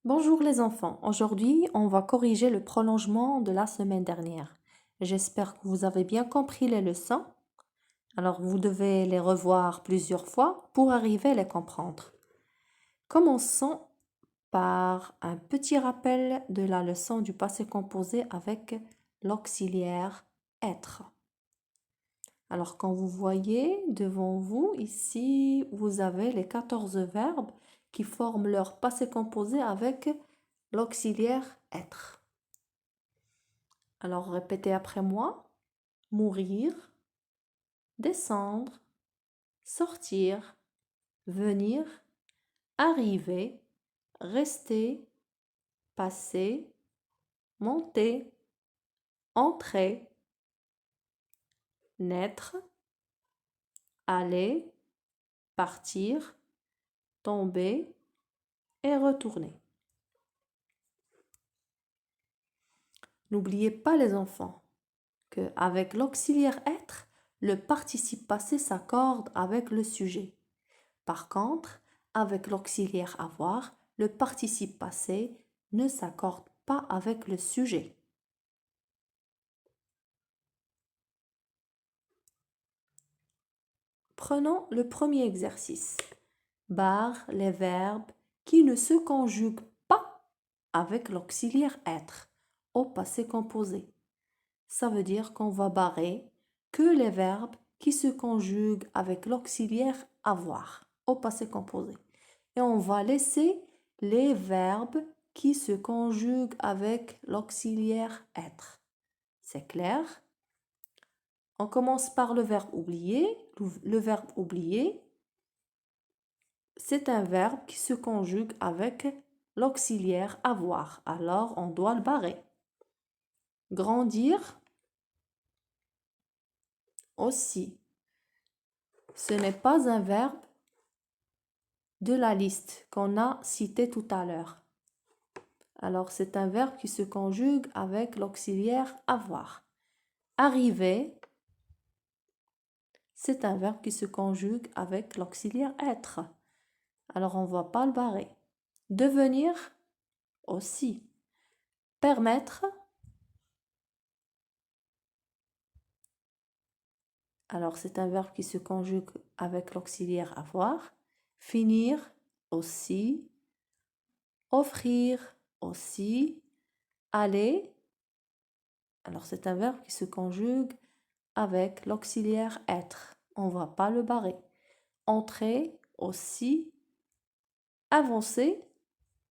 Bonjour les enfants, aujourd'hui on va corriger le prolongement de la semaine dernière. J'espère que vous avez bien compris les leçons. Alors vous devez les revoir plusieurs fois pour arriver à les comprendre. Commençons par un petit rappel de la leçon du passé composé avec l'auxiliaire être. Alors quand vous voyez devant vous ici, vous avez les 14 verbes qui forment leur passé composé avec l'auxiliaire être. Alors répétez après moi. Mourir, descendre, sortir, venir, arriver, rester, passer, monter, entrer, naître, aller, partir, tomber et retourner. N'oubliez pas les enfants qu'avec l'auxiliaire être, le participe passé s'accorde avec le sujet. Par contre, avec l'auxiliaire avoir, le participe passé ne s'accorde pas avec le sujet. Prenons le premier exercice. Barre les verbes qui ne se conjuguent pas avec l'auxiliaire être au passé composé. Ça veut dire qu'on va barrer que les verbes qui se conjuguent avec l'auxiliaire avoir au passé composé. Et on va laisser les verbes qui se conjuguent avec l'auxiliaire être. C'est clair? On commence par le verbe oublier. Le verbe oublier, c'est un verbe qui se conjugue avec l'auxiliaire avoir. Alors, on doit le barrer. Grandir aussi. Ce n'est pas un verbe de la liste qu'on a cité tout à l'heure. Alors, c'est un verbe qui se conjugue avec l'auxiliaire avoir. Arriver, c'est un verbe qui se conjugue avec l'auxiliaire être. Alors, on ne va pas le barrer. Devenir, aussi. Permettre, alors c'est un verbe qui se conjugue avec l'auxiliaire avoir. Finir, aussi. Offrir, aussi. Aller, alors c'est un verbe qui se conjugue avec l'auxiliaire être. On ne va pas le barrer. Entrer, aussi. Avancer,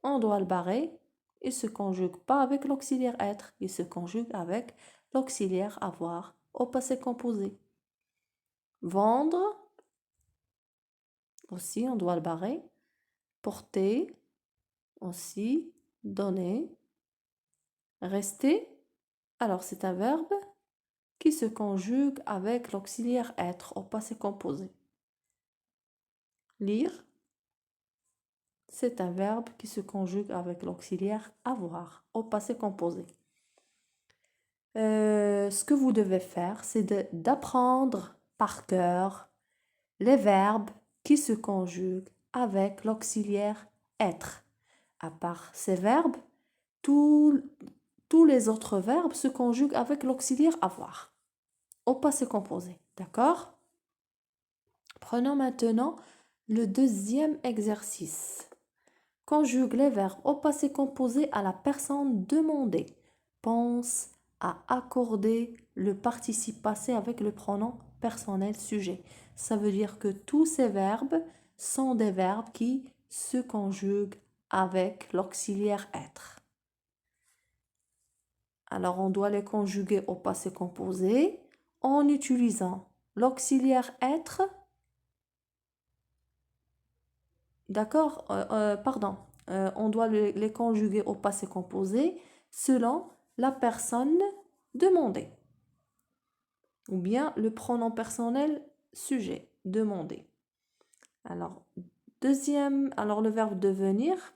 on doit le barrer. Il ne se conjugue pas avec l'auxiliaire être. Il se conjugue avec l'auxiliaire avoir au passé composé. Vendre, aussi, on doit le barrer. Porter, aussi. Donner. Rester, alors c'est un verbe qui se conjugue avec l'auxiliaire être au passé composé. Lire, c'est un verbe qui se conjugue avec l'auxiliaire avoir au passé composé. Ce que vous devez faire, c'est d'apprendre par cœur les verbes qui se conjuguent avec l'auxiliaire être. À part ces verbes, tous les autres verbes se conjuguent avec l'auxiliaire avoir au passé composé. D'accord? Prenons maintenant le deuxième exercice. Conjugue les verbes au passé composé à la personne demandée. Pense à accorder le participe passé avec le pronom personnel sujet. Ça veut dire que tous ces verbes sont des verbes qui se conjuguent avec l'auxiliaire être. Alors, on doit les conjuguer au passé composé en utilisant l'auxiliaire être. D'accord? On doit les conjuguer au passé composé selon la personne demandée. Ou bien le pronom personnel sujet, demandé. Alors, le verbe devenir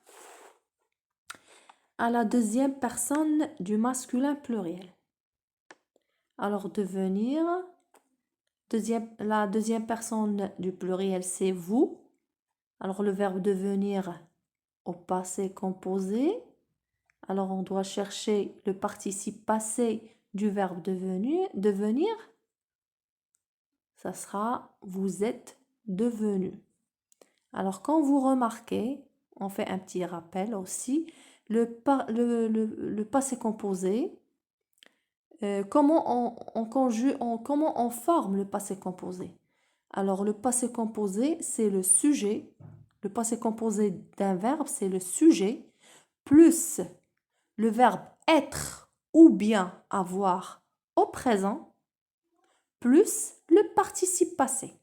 à la deuxième personne du masculin pluriel. Alors, devenir, la deuxième personne du pluriel, c'est vous. Alors, le verbe devenir au passé composé. Alors, on doit chercher le participe passé du verbe devenir. Ça sera vous êtes devenu. Alors, quand vous remarquez, on fait un petit rappel aussi, le passé composé, comment comment on forme le passé composé? Alors, le passé composé, c'est le sujet. Le passé composé d'un verbe, c'est le sujet, plus le verbe être ou bien avoir au présent, plus le participe passé.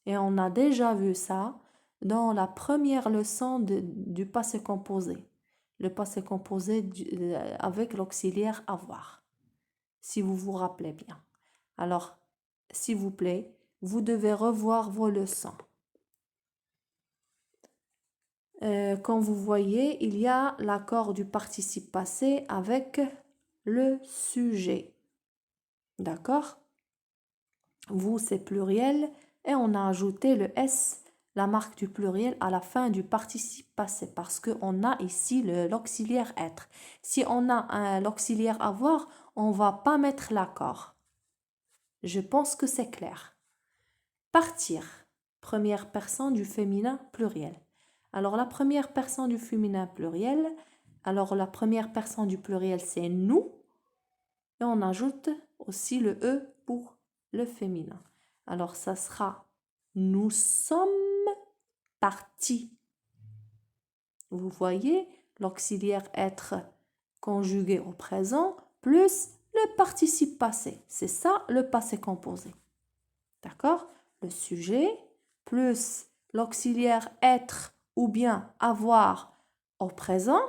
Et on a déjà vu ça dans la première leçon du passé composé. Le passé composé avec l'auxiliaire avoir, si vous vous rappelez bien. Alors, s'il vous plaît, vous devez revoir vos leçons. Comme vous voyez, il y a l'accord du participe passé avec le sujet. D'accord? Vous, c'est pluriel et on a ajouté le S, la marque du pluriel, à la fin du participe passé parce qu'on a ici l'auxiliaire être. Si on a l'auxiliaire avoir, on ne va pas mettre l'accord. Je pense que c'est clair. Partir, première personne du féminin pluriel. Alors, la première personne du féminin pluriel, alors la première personne du pluriel, c'est nous. Et on ajoute aussi le E pour le féminin. Alors, ça sera nous sommes partis. Vous voyez, l'auxiliaire être conjugué au présent plus le participe passé. C'est ça le passé composé. D'accord? Le sujet plus l'auxiliaire être ou bien avoir au présent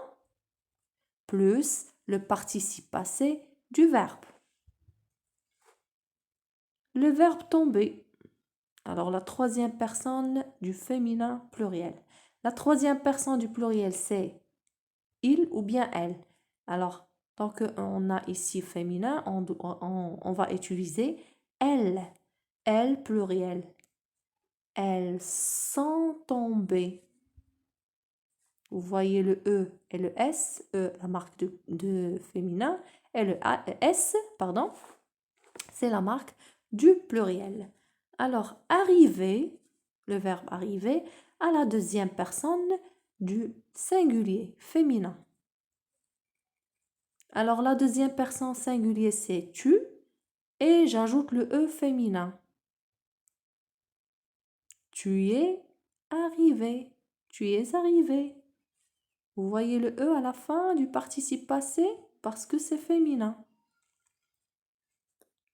plus le participe passé du verbe. Le verbe tomber. Alors, la troisième personne du féminin pluriel. La troisième personne du pluriel, c'est il ou bien elle. Alors, tant qu'on a ici féminin, on va utiliser elle. Elle pluriel. Elles sont tombées. Vous voyez le E et le S, E la marque de féminin, et le S, pardon, c'est la marque du pluriel. Alors, arriver, le verbe arriver, à la deuxième personne du singulier féminin. Alors, la deuxième personne singulier, c'est tu, et j'ajoute le E féminin. Tu es arrivé, tu es arrivé. Vous voyez le E à la fin du participe passé parce que c'est féminin.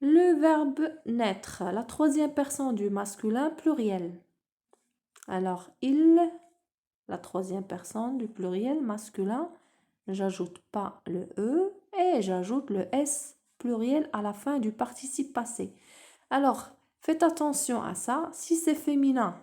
Le verbe naître, la troisième personne du masculin pluriel. Alors, il, la troisième personne du pluriel masculin, j'ajoute pas le E et j'ajoute le S pluriel à la fin du participe passé. Alors, faites attention à ça. Si c'est féminin,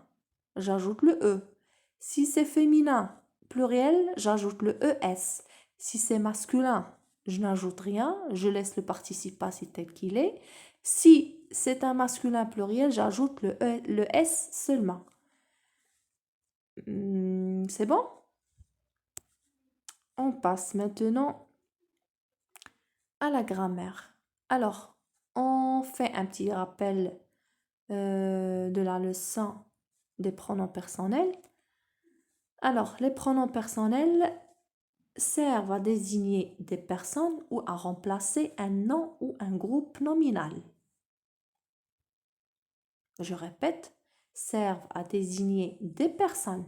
j'ajoute le E. Si c'est féminin pluriel, j'ajoute le ES. Si c'est masculin, je n'ajoute rien, je laisse le participe passé tel qu'il est. Si c'est un masculin pluriel, j'ajoute le S seulement. C'est bon? On passe maintenant à la grammaire. Alors, on fait un petit rappel de la leçon des pronoms personnels. Alors, les pronoms personnels servent à désigner des personnes ou à remplacer un nom ou un groupe nominal. Je répète, servent à désigner des personnes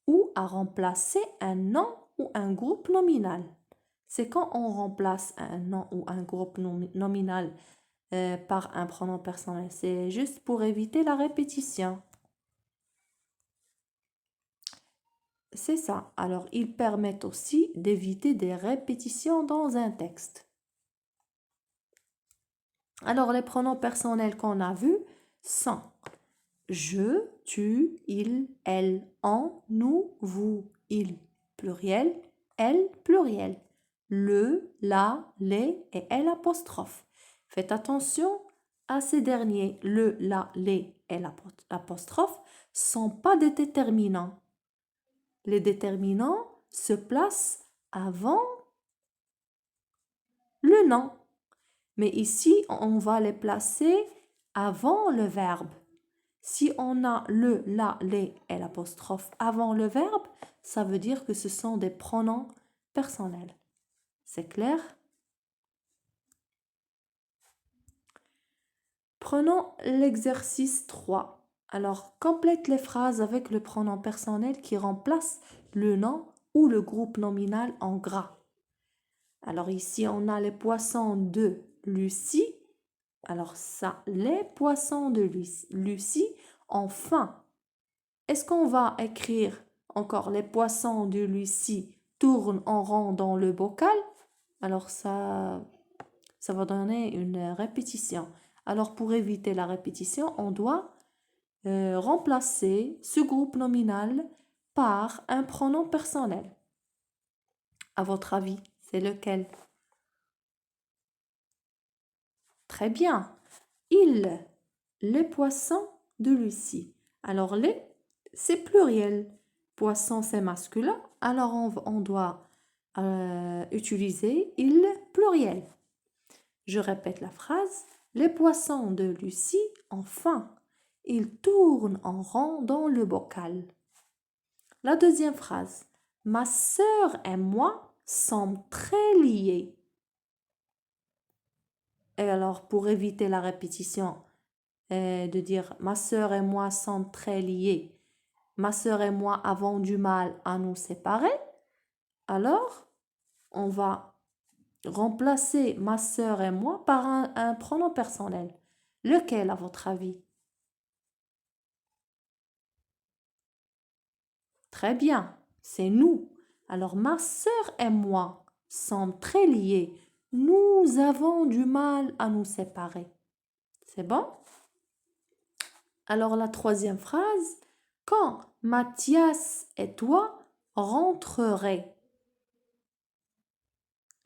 ou à remplacer un nom ou un groupe nominal. C'est quand on remplace un nom ou un groupe nominal par un pronom personnel. C'est juste pour éviter la répétition. C'est ça. Alors, ils permettent aussi d'éviter des répétitions dans un texte. Alors, les pronoms personnels qu'on a vus sont je, tu, il, elle, on, nous, vous, il, pluriel, elle, pluriel, le, la, les et elle apostrophe. Faites attention à ces derniers, le, la, les et l'apostrophe sont pas des déterminants. Les déterminants se placent avant le nom. Mais ici, on va les placer avant le verbe. Si on a le, la, les et l'apostrophe avant le verbe, ça veut dire que ce sont des pronoms personnels. C'est clair? Prenons l'exercice 3. Alors, complète les phrases avec le pronom personnel qui remplace le nom ou le groupe nominal en gras. Alors ici, on a les poissons de Lucie. Alors ça, les poissons de Lucie, enfin. Est-ce qu'on va écrire encore les poissons de Lucie tournent en rond dans le bocal? Alors ça va donner une répétition. Alors pour éviter la répétition, on doit remplacer ce groupe nominal par un pronom personnel. À votre avis, c'est lequel? Très bien. Les poissons de Lucie. Alors les, c'est pluriel. Poisson, c'est masculin. Alors on doit utiliser il pluriel. Je répète la phrase. Les poissons de Lucie, enfin, ils tournent en rond dans le bocal. La deuxième phrase. Ma sœur et moi sommes très liés. Et alors, pour éviter la répétition, de dire ma sœur et moi sommes très liés, ma sœur et moi avons du mal à nous séparer, alors on va remplacer ma sœur et moi par un pronom personnel. Lequel, à votre avis? Très bien, c'est nous. Alors, ma sœur et moi sommes très liés. Nous avons du mal à nous séparer. C'est bon? Alors, la troisième phrase, quand Mathias et toi rentrerez.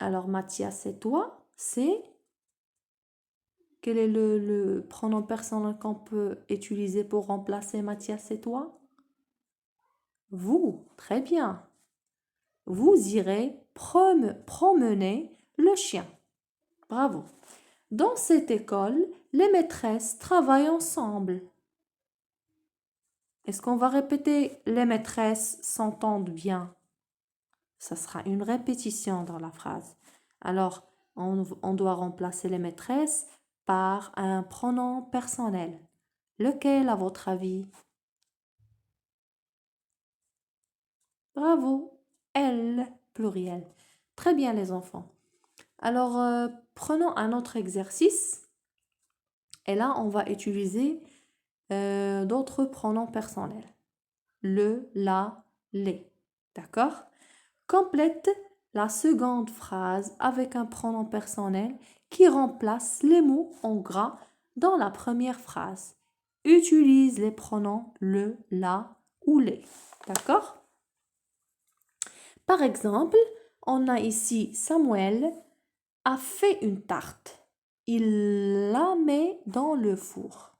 Alors, Mathias et toi, c'est... Quel est le pronom personnel qu'on peut utiliser pour remplacer Mathias et toi? Vous, très bien. Vous irez promener le chien. Bravo. Dans cette école, les maîtresses travaillent ensemble. Est-ce qu'on va répéter les maîtresses s'entendent bien? Ça sera une répétition dans la phrase. Alors, on doit remplacer les maîtresses par un pronom personnel. Lequel, à votre avis? Bravo. Elle, pluriel. Très bien, les enfants. Alors, prenons un autre exercice. Et là, on va utiliser d'autres pronoms personnels. Le, la, les. D'accord? Complète la seconde phrase avec un pronom personnel qui remplace les mots en gras dans la première phrase. Utilise les pronoms le, la ou les. D'accord? Par exemple, on a ici Samuel a fait une tarte. Il la met dans le four.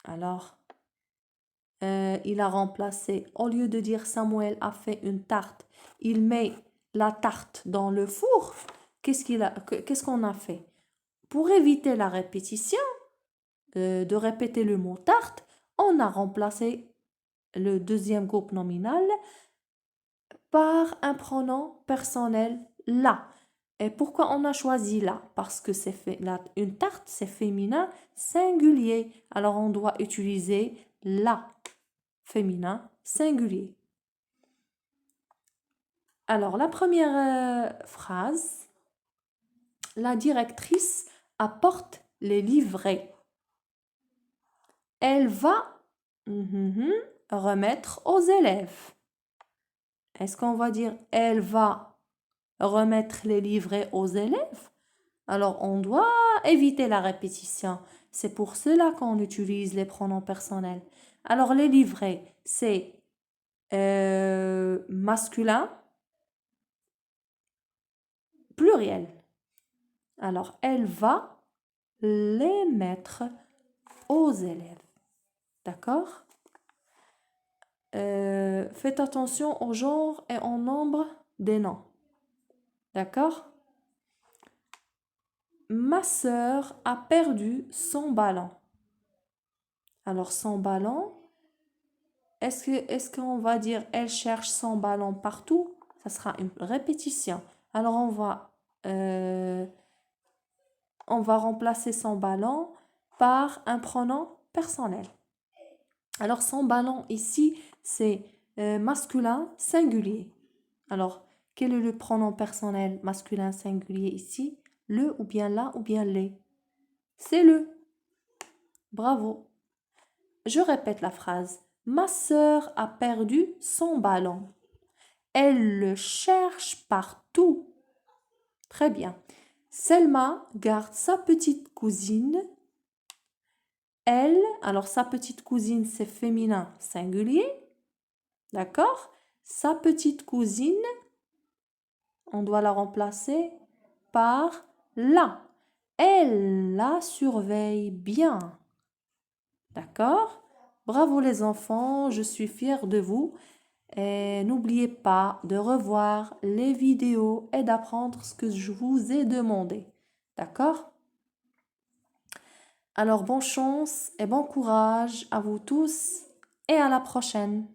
Alors, il a remplacé, au lieu de dire Samuel a fait une tarte, il met la tarte dans le four. Qu'est-ce qu'on a fait? Pour éviter la répétition, de répéter le mot tarte, on a remplacé le deuxième groupe nominal par un pronom personnel la. Et pourquoi on a choisi la? Parce que une tarte, c'est féminin singulier. Alors on doit utiliser la féminin singulier. Alors la première phrase, la directrice apporte les livrets. Elle va remettre aux élèves. Est-ce qu'on va dire elle va remettre les livrets aux élèves? Alors, on doit éviter la répétition. C'est pour cela qu'on utilise les pronoms personnels. Alors, les livrets, c'est masculin, pluriel. Alors, elle va les mettre aux élèves. D'accord? Faites attention au genre et au nombre des noms. D'accord? Ma sœur a perdu son ballon. Alors, son ballon, est-ce qu'on va dire elle cherche son ballon partout? Ça sera une répétition. Alors, on va remplacer son ballon par un pronom personnel. Alors, son ballon ici, c'est masculin singulier. Alors, quel est le pronom personnel masculin singulier ici? Le ou bien la ou bien les? C'est le. Bravo. Je répète la phrase. Ma sœur a perdu son ballon. Elle le cherche partout. Très bien. Selma garde sa petite cousine. Elle, alors sa petite cousine, c'est féminin singulier. D'accord? Sa petite cousine, on doit la remplacer par la. Elle la surveille bien. D'accord? Bravo les enfants, je suis fière de vous. Et n'oubliez pas de revoir les vidéos et d'apprendre ce que je vous ai demandé. D'accord? Alors bonne chance et bon courage à vous tous et à la prochaine.